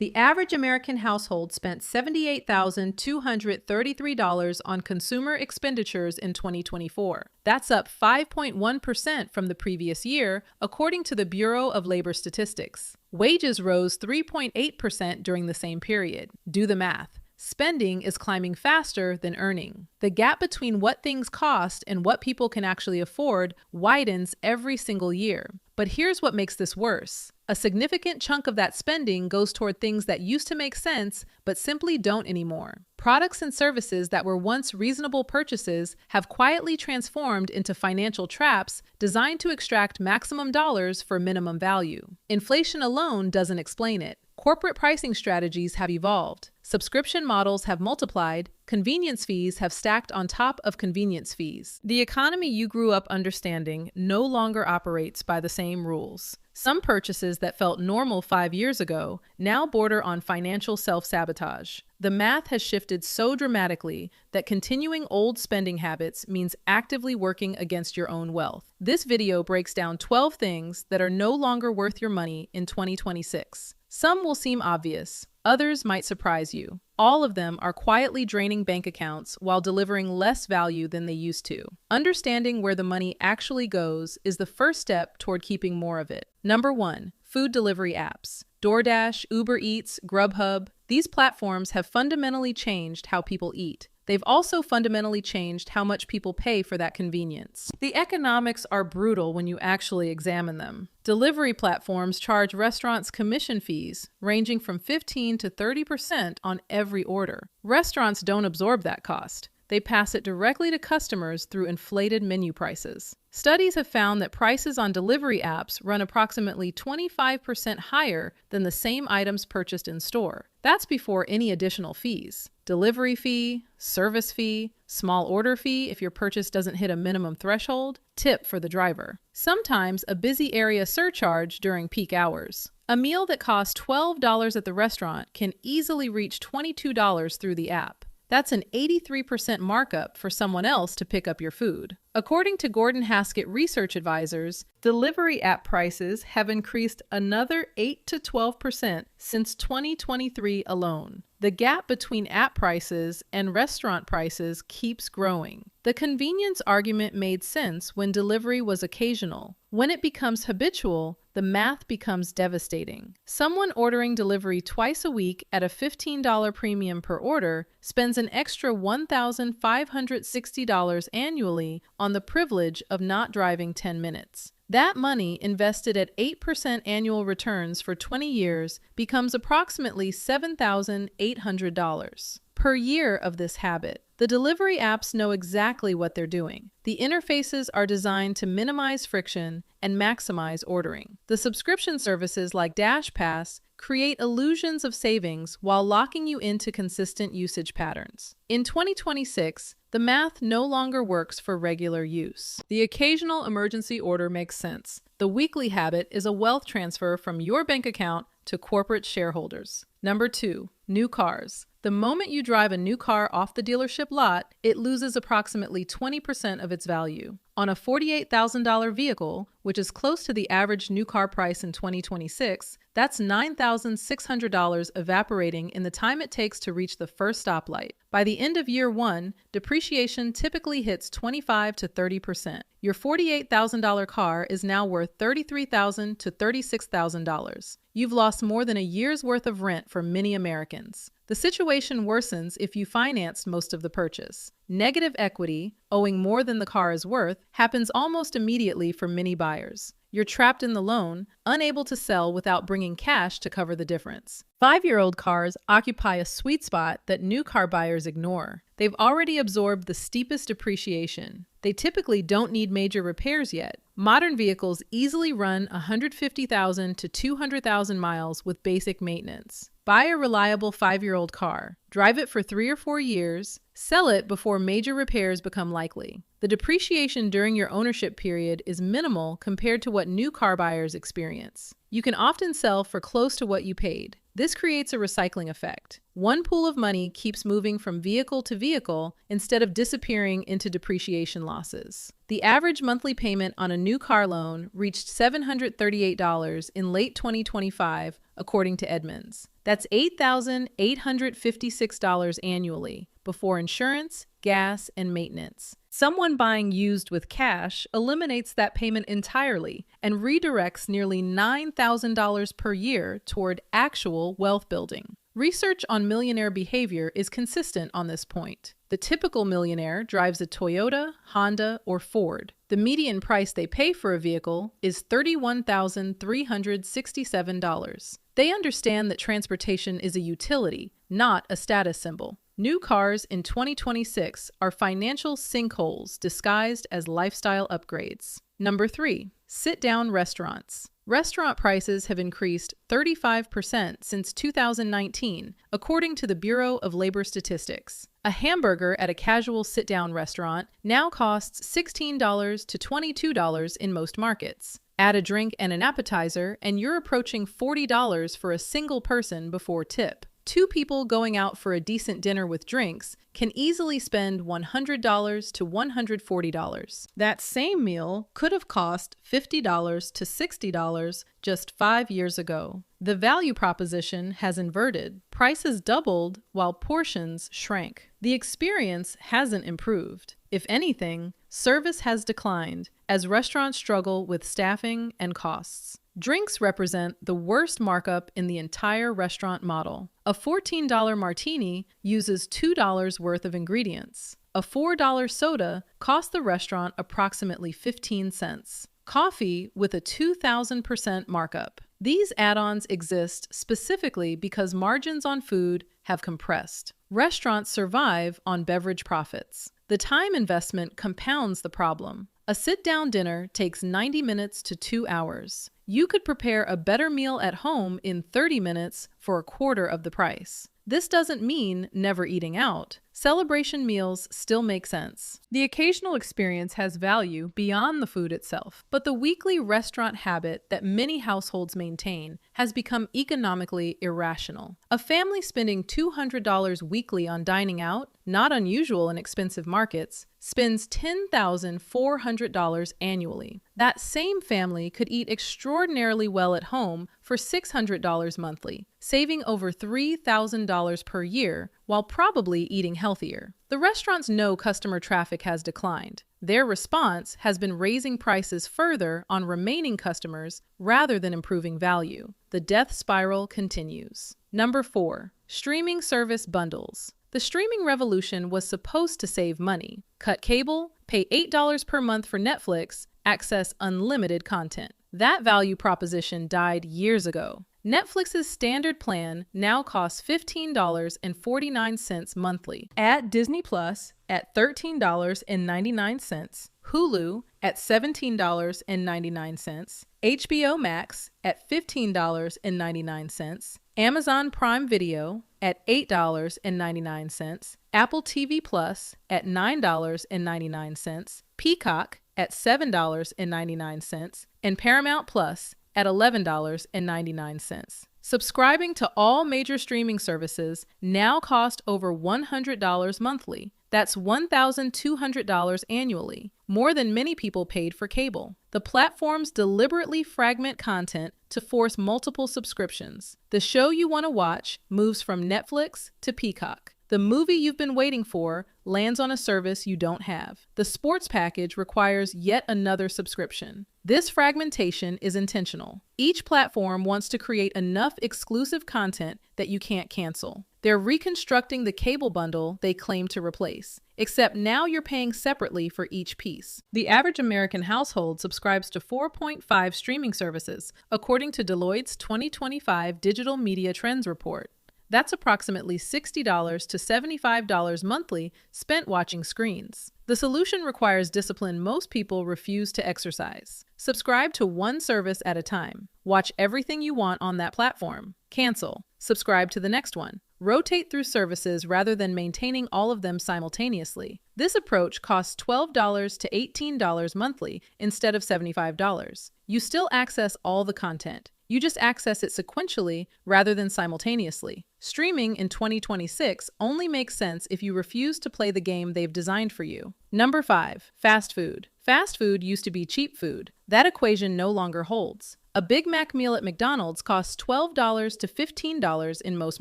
The average American household spent $78,233 on consumer expenditures in 2024. That's up 5.1% from the previous year, according to the Bureau of Labor Statistics. Wages rose 3.8% during the same period. Do the math. Spending is climbing faster than earning. The gap between what things cost and what people can actually afford widens every single year. But here's what makes this worse. A significant chunk of that spending goes toward things that used to make sense but simply don't anymore. Products and services that were once reasonable purchases have quietly transformed into financial traps designed to extract maximum dollars for minimum value. Inflation alone doesn't explain it. Corporate pricing strategies have evolved. Subscription models have multiplied. Convenience fees have stacked on top of convenience fees. The economy you grew up understanding no longer operates by the same rules. Some purchases that felt normal 5 years ago now border on financial self-sabotage. The math has shifted so dramatically that continuing old spending habits means actively working against your own wealth. This video breaks down 12 things that are no longer worth your money in 2026. Some will seem obvious, others might surprise you. All of them are quietly draining bank accounts while delivering less value than they used to. Understanding where the money actually goes is the first step toward keeping more of it. Number 1, food delivery apps. DoorDash, Uber Eats, Grubhub. These platforms have fundamentally changed how people eat. They've also fundamentally changed how much people pay for that convenience. The economics are brutal when you actually examine them. Delivery platforms charge restaurants commission fees ranging from 15 to 30% on every order. Restaurants don't absorb that cost. They pass it directly to customers through inflated menu prices. Studies have found that prices on delivery apps run approximately 25% higher than the same items purchased in store. That's before any additional fees. Delivery fee, service fee, small order fee if your purchase doesn't hit a minimum threshold, tip for the driver. Sometimes a busy area surcharge during peak hours. A meal that costs $12 at the restaurant can easily reach $22 through the app. That's an 83% markup for someone else to pick up your food. According to Gordon Haskett Research Advisors, delivery app prices have increased another 8 to 12% since 2023 alone. The gap between app prices and restaurant prices keeps growing. The convenience argument made sense when delivery was occasional. When it becomes habitual, the math becomes devastating. Someone ordering delivery twice a week at a $15 premium per order spends an extra $1,560 annually on the privilege of not driving 10 minutes. That money, invested at 8% annual returns for 20 years, becomes approximately $7,800 per year of this habit. The delivery apps know exactly what they're doing. The interfaces are designed to minimize friction and maximize ordering. The subscription services like DashPass create illusions of savings while locking you into consistent usage patterns. In 2026, the math no longer works for regular use. The occasional emergency order makes sense. The weekly habit is a wealth transfer from your bank account to corporate shareholders. Number 2, new cars. The moment you drive a new car off the dealership lot, it loses approximately 20% of its value. On a $48,000 vehicle, which is close to the average new car price in 2026, that's $9,600 evaporating in the time it takes to reach the first stoplight. By the end of year 1, depreciation typically hits 25 to 30%. Your $48,000 car is now worth $33,000 to $36,000. You've lost more than a year's worth of rent for many Americans. The situation worsens if you financed most of the purchase. Negative equity, owing more than the car is worth, happens almost immediately for many buyers. You're trapped in the loan, unable to sell without bringing cash to cover the difference. 5-year-old cars occupy a sweet spot that new car buyers ignore. They've already absorbed the steepest depreciation. They typically don't need major repairs yet. Modern vehicles easily run 150,000 to 200,000 miles with basic maintenance. Buy a reliable 5-year-old car, drive it for 3 or 4 years, sell it before major repairs become likely. The depreciation during your ownership period is minimal compared to what new car buyers experience. You can often sell for close to what you paid. This creates a recycling effect. One pool of money keeps moving from vehicle to vehicle instead of disappearing into depreciation losses. The average monthly payment on a new car loan reached $738 in late 2025, according to Edmunds. That's $8,856 annually, before insurance, gas, and maintenance. Someone buying used with cash eliminates that payment entirely and redirects nearly $9,000 per year toward actual wealth building. Research on millionaire behavior is consistent on this point. The typical millionaire drives a Toyota, Honda, or Ford. The median price they pay for a vehicle is $31,367. They understand that transportation is a utility, not a status symbol. New cars in 2026 are financial sinkholes disguised as lifestyle upgrades. Number 3, sit-down restaurants. Restaurant prices have increased 35% since 2019, according to the Bureau of Labor Statistics. A hamburger at a casual sit-down restaurant now costs $16 to $22 in most markets. Add a drink and an appetizer, and you're approaching $40 for a single person before tip. Two people going out for a decent dinner with drinks can easily spend $100 to $140. That same meal could have cost $50 to $60 just 5 years ago. The value proposition has inverted. Prices doubled while portions shrank. The experience hasn't improved. If anything, service has declined as restaurants struggle with staffing and costs. Drinks represent the worst markup in the entire restaurant model. A $14 martini uses $2 worth of ingredients. A $4 soda costs the restaurant approximately 15 cents. Coffee with a 2,000% markup. These add-ons exist specifically because margins on food have compressed. Restaurants survive on beverage profits. The time investment compounds the problem. A sit-down dinner takes 90 minutes to 2 hours. You could prepare a better meal at home in 30 minutes for a quarter of the price. This doesn't mean never eating out. Celebration meals still make sense. The occasional experience has value beyond the food itself, but the weekly restaurant habit that many households maintain has become economically irrational. A family spending $200 weekly on dining out, not unusual in expensive markets, spends $10,400 annually. That same family could eat extraordinarily well at home for $600 monthly, saving over $3,000 per year while probably eating healthier. The restaurants know customer traffic has declined. Their response has been raising prices further on remaining customers rather than improving value. The death spiral continues. Number 4, streaming service bundles. The streaming revolution was supposed to save money. Cut cable, pay $8 per month for Netflix, access unlimited content. That value proposition died years ago. Netflix's standard plan now costs $15.49 monthly. Add Disney Plus at $13.99, Hulu at $17.99, HBO Max at $15.99, Amazon Prime Video at $8.99, Apple TV Plus at $9.99, Peacock at $7.99, and Paramount Plus at $11.99. Subscribing to all major streaming services now costs over $100 monthly. That's $1,200 annually, more than many people paid for cable. The platforms deliberately fragment content to force multiple subscriptions. The show you want to watch moves from Netflix to Peacock. The movie you've been waiting for lands on a service you don't have. The sports package requires yet another subscription. This fragmentation is intentional. Each platform wants to create enough exclusive content that you can't cancel. They're reconstructing the cable bundle they claim to replace, except now you're paying separately for each piece. The average American household subscribes to 4.5 streaming services, according to Deloitte's 2025 Digital Media Trends Report. That's approximately $60 to $75 monthly spent watching screens. The solution requires discipline most people refuse to exercise. Subscribe to one service at a time. Watch everything you want on that platform. Cancel. Subscribe to the next one. Rotate through services rather than maintaining all of them simultaneously. This approach costs $12 to $18 monthly instead of $75. You still access all the content. You just access it sequentially rather than simultaneously. Streaming in 2026 only makes sense if you refuse to play the game they've designed for you. Number 5, fast food. Fast food used to be cheap food. That equation no longer holds. A Big Mac meal at McDonald's costs $12 to $15 in most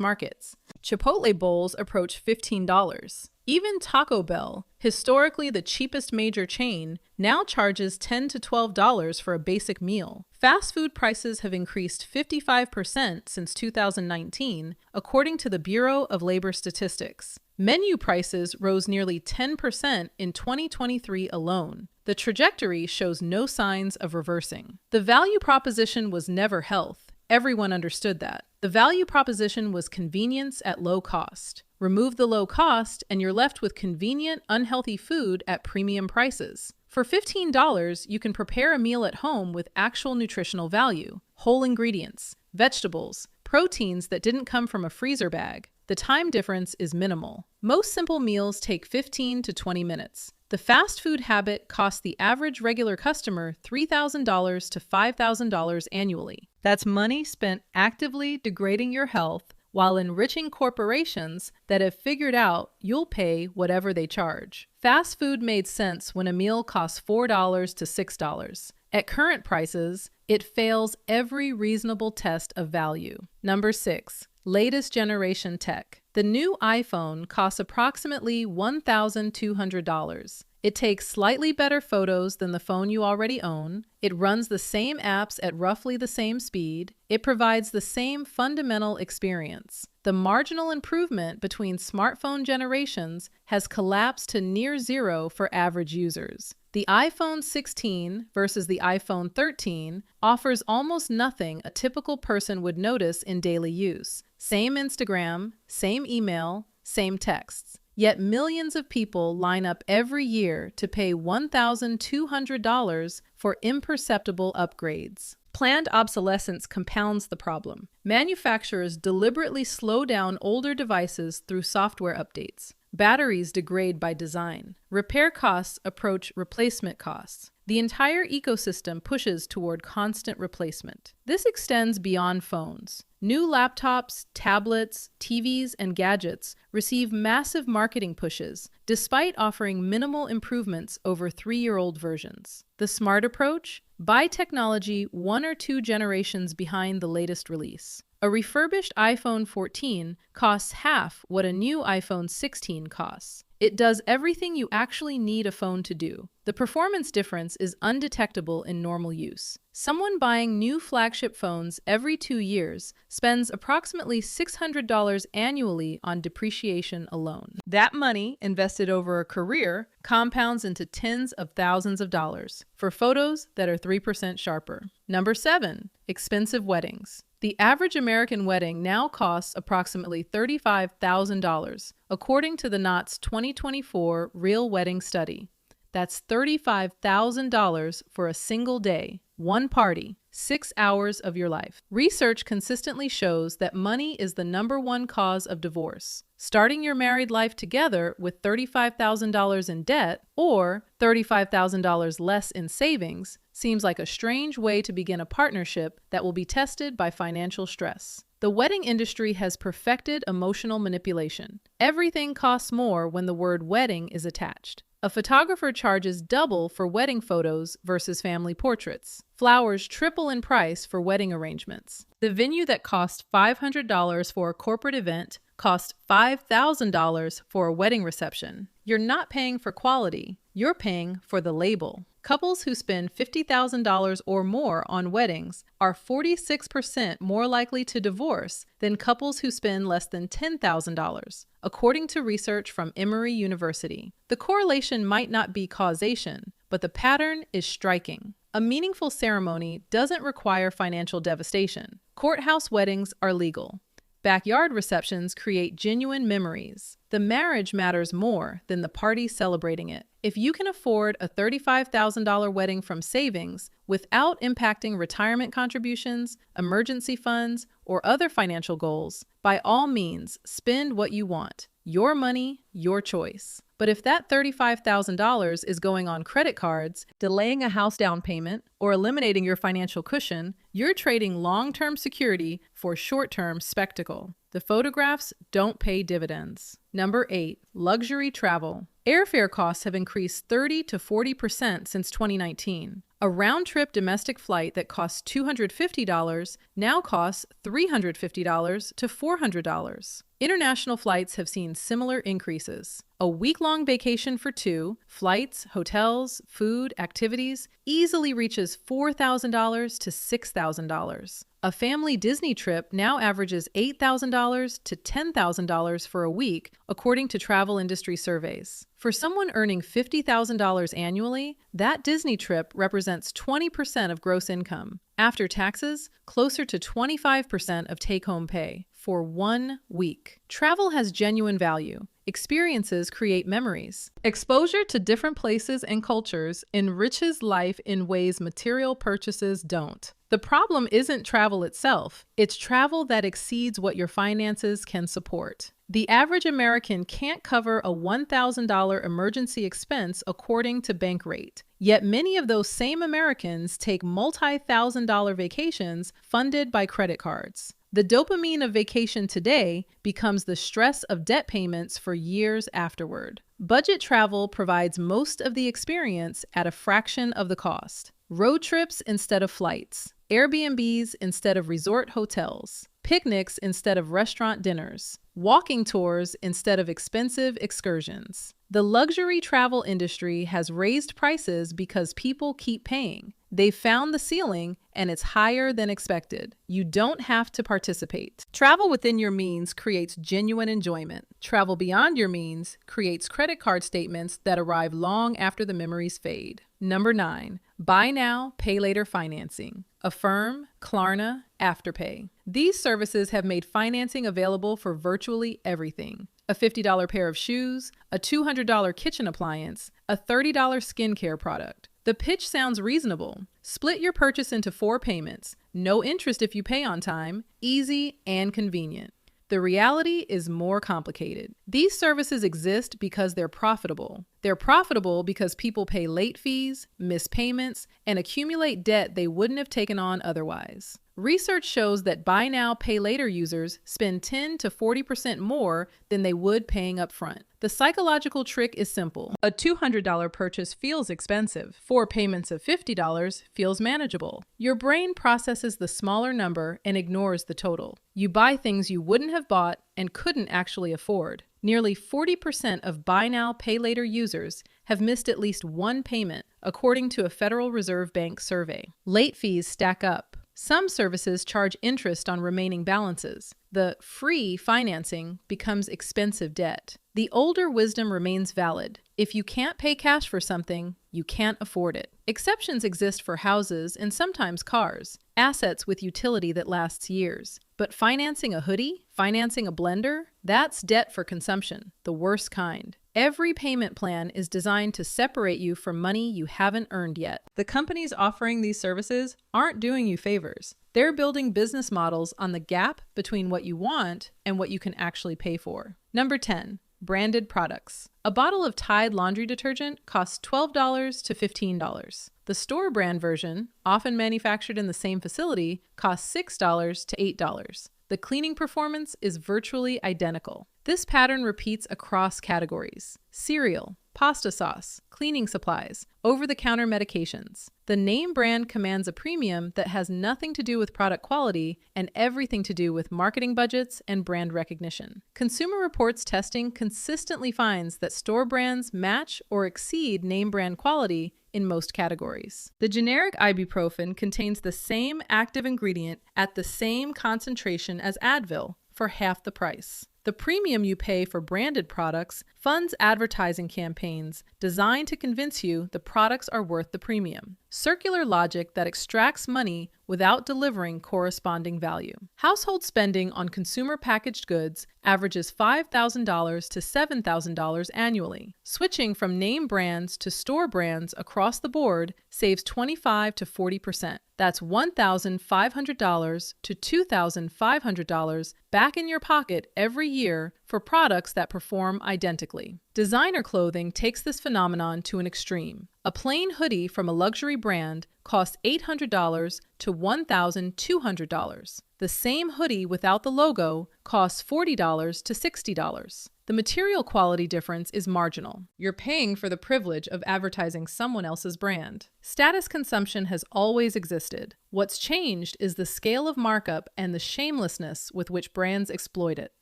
markets. Chipotle bowls approach $15. Even Taco Bell, historically the cheapest major chain, now charges $10 to $12 for a basic meal. Fast food prices have increased 55% since 2019, according to the Bureau of Labor Statistics. Menu prices rose nearly 10% in 2023 alone. The trajectory shows no signs of reversing. The value proposition was never health. Everyone understood that. The value proposition was convenience at low cost. Remove the low cost, and you're left with convenient, unhealthy food at premium prices. For $15, you can prepare a meal at home with actual nutritional value, whole ingredients, vegetables, proteins that didn't come from a freezer bag. The time difference is minimal. Most simple meals take 15 to 20 minutes. The fast food habit costs the average regular customer $3,000 to $5,000 annually. That's money spent actively degrading your health while enriching corporations that have figured out you'll pay whatever they charge. Fast food made sense when a meal costs $4 to $6. At current prices, it fails every reasonable test of value. Number 6. Latest generation tech. The new iPhone costs approximately $1,200. It takes slightly better photos than the phone you already own. It runs the same apps at roughly the same speed. It provides the same fundamental experience. The marginal improvement between smartphone generations has collapsed to near zero for average users. The iPhone 16 versus the iPhone 13 offers almost nothing a typical person would notice in daily use. Same Instagram, same email, same texts. Yet millions of people line up every year to pay $1,200 for imperceptible upgrades. Planned obsolescence compounds the problem. Manufacturers deliberately slow down older devices through software updates. Batteries degrade by design. Repair costs approach replacement costs. The entire ecosystem pushes toward constant replacement. This extends beyond phones. New laptops, tablets, TVs, and gadgets receive massive marketing pushes, despite offering minimal improvements over 3-year-old versions. The smart approach? Buy technology 1 or 2 generations behind the latest release. A refurbished iPhone 14 costs half what a new iPhone 16 costs. It does everything you actually need a phone to do. The performance difference is undetectable in normal use. Someone buying new flagship phones every 2 years spends approximately $600 annually on depreciation alone. That money, invested over a career, compounds into tens of thousands of dollars for photos that are 3% sharper. Number 7. Expensive weddings. The average American wedding now costs approximately $35,000, according to the Knott's 2024 Real Wedding Study. That's $35,000 for a single day, one party, 6 hours of your life. Research consistently shows that money is the #1 cause of divorce. Starting your married life together with $35,000 in debt or $35,000 less in savings seems like a strange way to begin a partnership that will be tested by financial stress. The wedding industry has perfected emotional manipulation. Everything costs more when the word wedding is attached. A photographer charges double for wedding photos versus family portraits. Flowers triple in price for wedding arrangements. The venue that cost $500 for a corporate event costs $5,000 for a wedding reception. You're not paying for quality, you're paying for the label. Couples who spend $50,000 or more on weddings are 46% more likely to divorce than couples who spend less than $10,000, according to research from Emory University. The correlation might not be causation, but the pattern is striking. A meaningful ceremony doesn't require financial devastation. Courthouse weddings are legal. Backyard receptions create genuine memories. The marriage matters more than the party celebrating it. If you can afford a $35,000 wedding from savings without impacting retirement contributions, emergency funds, or other financial goals, by all means, spend what you want. Your money, your choice. But if that $35,000 is going on credit cards, delaying a house down payment, or eliminating your financial cushion, you're trading long-term security for short-term spectacle. The photographs don't pay dividends. Number 8, luxury travel. Airfare costs have increased 30 to 40% since 2019. A round-trip domestic flight that costs $250 now costs $350 to $400. International flights have seen similar increases. A week-long vacation for two, flights, hotels, food, activities, easily reaches $4,000 to $6,000. A family Disney trip now averages $8,000 to $10,000 for a week, according to travel industry surveys. For someone earning $50,000 annually, that Disney trip represents 20% of gross income. After taxes, closer to 25% of take-home pay for 1 week. Travel has genuine value. Experiences create memories. Exposure to different places and cultures enriches life in ways material purchases don't. The problem isn't travel itself, it's travel that exceeds what your finances can support. The average American can't cover a $1,000 emergency expense according to Bankrate. Yet many of those same Americans take multi-thousand-dollar vacations funded by credit cards. The dopamine of vacation today becomes the stress of debt payments for years afterward. Budget travel provides most of the experience at a fraction of the cost. Road trips instead of flights, Airbnbs instead of resort hotels, picnics instead of restaurant dinners, walking tours instead of expensive excursions. The luxury travel industry has raised prices because people keep paying. They've found the ceiling, and it's higher than expected. You don't have to participate. Travel within your means creates genuine enjoyment. Travel beyond your means creates credit card statements that arrive long after the memories fade. Number 9, buy now, pay later financing. Affirm, Klarna, Afterpay. These services have made financing available for virtually everything. A $50 pair of shoes, a $200 kitchen appliance, a $30 skincare product. The pitch sounds reasonable. Split your purchase into 4 payments. No interest if you pay on time. Easy and convenient. The reality is more complicated. These services exist because they're profitable. They're profitable because people pay late fees, miss payments, and accumulate debt they wouldn't have taken on otherwise. Research shows that buy now, pay later users spend 10 to 40% more than they would paying up front. The psychological trick is simple. A $200 purchase feels expensive. 4 payments of $50 feels manageable. Your brain processes the smaller number and ignores the total. You buy things you wouldn't have bought and couldn't actually afford. Nearly 40% of buy now, pay later users have missed at least one payment, according to a Federal Reserve Bank survey. Late fees stack up. Some services charge interest on remaining balances. The free financing becomes expensive debt. The older wisdom remains valid. If you can't pay cash for something, you can't afford it. Exceptions exist for houses and sometimes cars, assets with utility that lasts years. But financing a hoodie, financing a blender, that's debt for consumption, the worst kind. Every payment plan is designed to separate you from money you haven't earned yet. The companies offering these services aren't doing you favors. They're building business models on the gap between what you want and what you can actually pay for. Number 10, branded products. A bottle of Tide laundry detergent costs $12 to $15. The store brand version, often manufactured in the same facility, costs $6 to $8. The cleaning performance is virtually identical. This pattern repeats across categories: cereal, pasta sauce, cleaning supplies, over-the-counter medications. The name brand commands a premium that has nothing to do with product quality and everything to do with marketing budgets and brand recognition. Consumer Reports testing consistently finds that store brands match or exceed name brand quality in most categories. The generic ibuprofen contains the same active ingredient at the same concentration as Advil for half the price. The premium you pay for branded products funds advertising campaigns designed to convince you the products are worth the premium. Circular logic that extracts money without delivering corresponding value. Household spending on consumer packaged goods averages $5,000 to $7,000 annually. Switching from name brands to store brands across the board saves 25 to 40%. That's $1,500 to $2,500 back in your pocket every year for products that perform identically. Designer clothing takes this phenomenon to an extreme. A plain hoodie from a luxury brand costs $800 to $1,200. The same hoodie without the logo costs $40 to $60. The material quality difference is marginal. You're paying for the privilege of advertising someone else's brand. Status consumption has always existed. What's changed is the scale of markup and the shamelessness with which brands exploit it.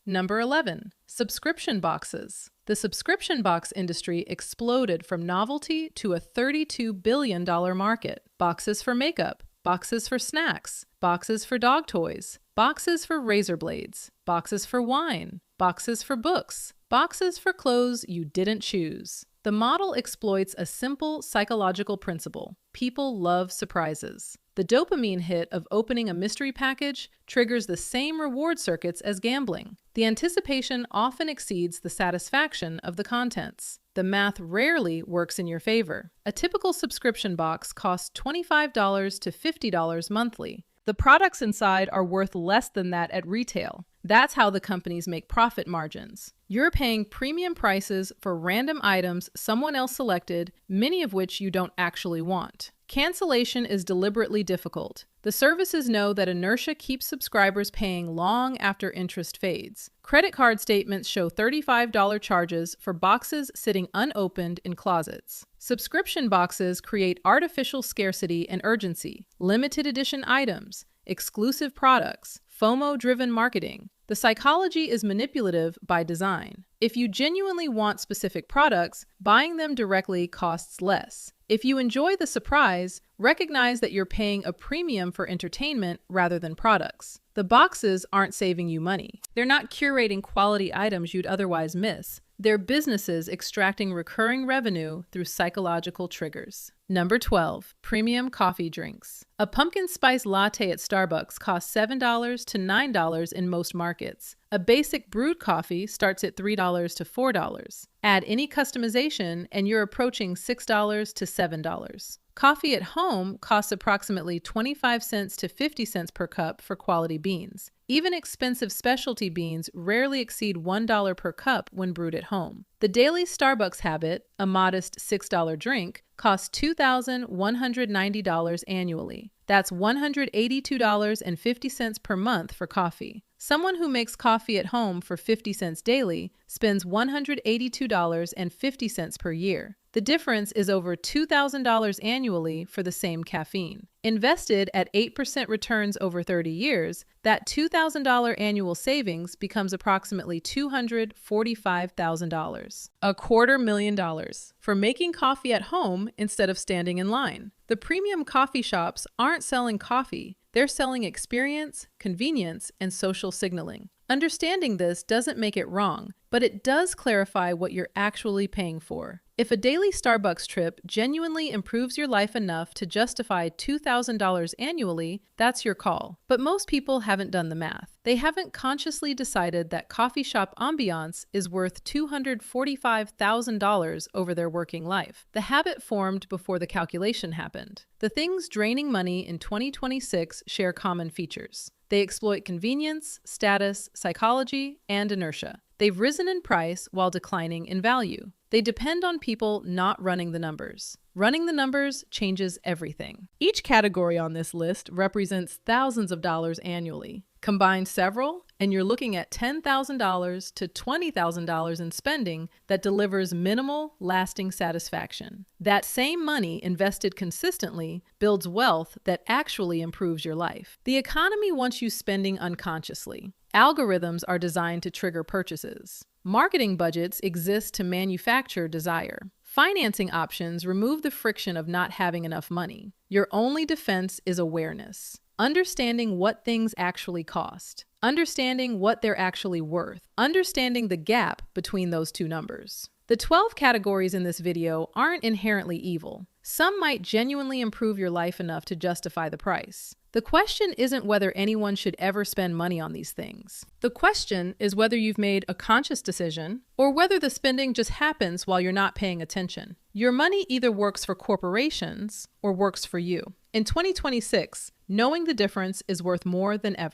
Number 11, subscription boxes. The subscription box industry exploded from novelty to a $32 billion market. Boxes for makeup, boxes for snacks, boxes for dog toys, boxes for razor blades, boxes for wine, boxes for books, boxes for clothes you didn't choose. The model exploits a simple psychological principle. People love surprises. The dopamine hit of opening a mystery package triggers the same reward circuits as gambling. The anticipation often exceeds the satisfaction of the contents. The math rarely works in your favor. A typical subscription box costs $25 to $50 monthly. The products inside are worth less than that at retail. That's how the companies make profit margins. You're paying premium prices for random items someone else selected, many of which you don't actually want. Cancellation is deliberately difficult. The services know that inertia keeps subscribers paying long after interest fades. Credit card statements show $35 charges for boxes sitting unopened in closets. Subscription boxes create artificial scarcity and urgency, limited edition items, exclusive products, FOMO-driven marketing. The psychology is manipulative by design. If you genuinely want specific products, buying them directly costs less. If you enjoy the surprise, recognize that you're paying a premium for entertainment rather than products. The boxes aren't saving you money. They're not curating quality items you'd otherwise miss. They're businesses extracting recurring revenue through psychological triggers. Number 12, premium coffee drinks. A pumpkin spice latte at Starbucks costs $7 to $9 in most markets. A basic brewed coffee starts at $3 to $4. Add any customization and you're approaching $6 to $7. Coffee at home costs approximately 25 cents to 50 cents per cup for quality beans. Even expensive specialty beans rarely exceed $1 per cup when brewed at home. The daily Starbucks habit, a modest $6 drink, costs $2,190 annually. That's $182.50 per month for coffee. Someone who makes coffee at home for 50 cents daily spends $182.50 per year. The difference is over $2,000 annually for the same caffeine. Invested at 8% returns over 30 years, that $2,000 annual savings becomes approximately $245,000. $250,000 for making coffee at home instead of standing in line. The premium coffee shops aren't selling coffee. They're selling experience, convenience, and social signaling. Understanding this doesn't make it wrong, but it does clarify what you're actually paying for. If a daily Starbucks trip genuinely improves your life enough to justify $2,000 annually, that's your call. But most people haven't done the math. They haven't consciously decided that coffee shop ambiance is worth $245,000 over their working life. The habit formed before the calculation happened. The things draining money in 2026 share common features. They exploit convenience, status, psychology, and inertia. They've risen in price while declining in value. They depend on people not running the numbers. Running the numbers changes everything. Each category on this list represents thousands of dollars annually. Combine several, and you're looking at $10,000 to $20,000 in spending that delivers minimal, lasting satisfaction. That same money invested consistently builds wealth that actually improves your life. The economy wants you spending unconsciously. Algorithms are designed to trigger purchases. Marketing budgets exist to manufacture desire. Financing options remove the friction of not having enough money. Your only defense is awareness. Understanding what things actually cost. Understanding what they're actually worth. Understanding the gap between those two numbers. The 12 categories in this video aren't inherently evil. Some might genuinely improve your life enough to justify the price. The question isn't whether anyone should ever spend money on these things. The question is whether you've made a conscious decision or whether the spending just happens while you're not paying attention. Your money either works for corporations or works for you. In 2026, knowing the difference is worth more than ever.